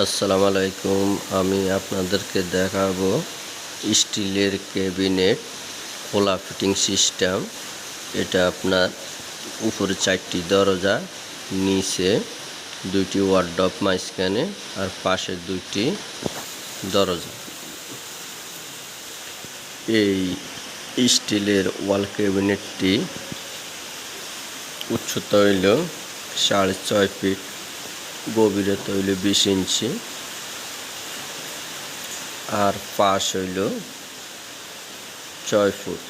আসসালামু আলাইকুম। আমি আপনাদেরকে দেখাবো স্টিলের ক্যাবিনেট খোলা ফিটিং সিস্টেম। এটা আপনার উপরে 4টি দরজা, নিচে 2টি ওয়ার্ডরোব, মাঝখানে আর পাশে 2টি দরজা। এই স্টিলের ওয়াল ক্যাবিনেটটি উচ্চতা হইল 6.5 ফিট, গভীরতা হইল 20 ইঞ্চি, আর পাশ হইল 6 ফুট।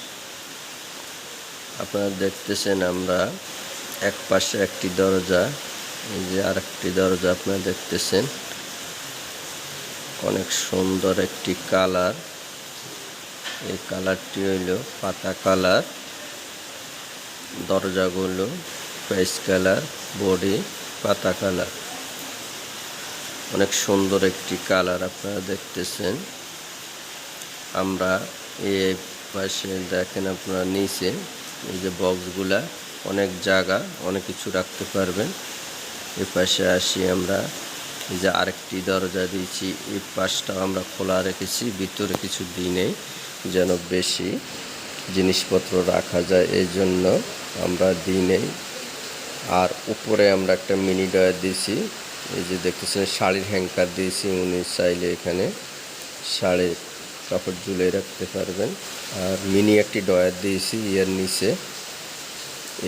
আপনারা দেখতেছেন আমরা এক পাশে একটি দরজা, এই যে আরেকটি দরজা আপনারা দেখতেছেন। অনেক সুন্দর একটি কালার, এই কালারটি হইল পাতা কালার। দরজাগুলো পেস্ট কালার, বডি পাতা কালার। অনেক সুন্দর একটি কালার আপনারা দেখতেছেন। আমরা এই পাশে দেখেন, আপনারা নিচে এই যে বক্সগুলা, অনেক জায়গা, অনেক কিছু রাখতে পারবেন। এই পাশে আসি আমরা, এই যে আরেকটি দরজা দিয়েছি, এই পাশটাও আমরা খোলা রেখেছি, ভিতরে কিছু দিই নেই যেন বেশি জিনিসপত্র রাখা যায়, এই জন্য আমরা দিই নেই। আর উপরে আমরা একটা মিনি ডয়ার দিয়েছি, এই যে দেখতেছেন শাড়ির হ্যাঙ্কার দিয়েছি, উনি চাইলে এখানে শাড়ির কাপড় ঝুলিয়ে রাখতে পারবেন। আর মিনি একটি ডয়ার দিয়েছি এর নিচে,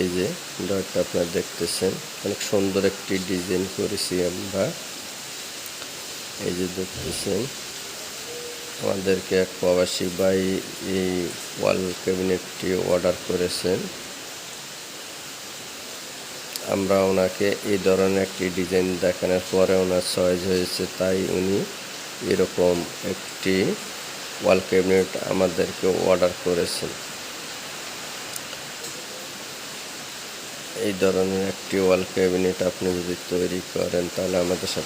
এই যে ডয়ারটা আপনারা দেখতেছেন, অনেক সুন্দর একটি ডিজাইন করেছি আমরা। এই যে দেখতেছেন, আমাদেরকে এক প্রবাসী ভাই এই ওয়াল ক্যাবিনেটটি অর্ডার করেছেন। আমরা ওনাকে এই ধরনের একটি ডিজাইন দেখানোর পরে ওনার চয়েস হয়েছে, তাই উনি এরকম একটি ওয়াল ক্যাবিনেট আমাদেরকে অর্ডার করেছেন। এই ধরনের একটি ওয়াল ক্যাবিনেট আপনি যদি তৈরি করেন, তাহলে আমাদের সাথে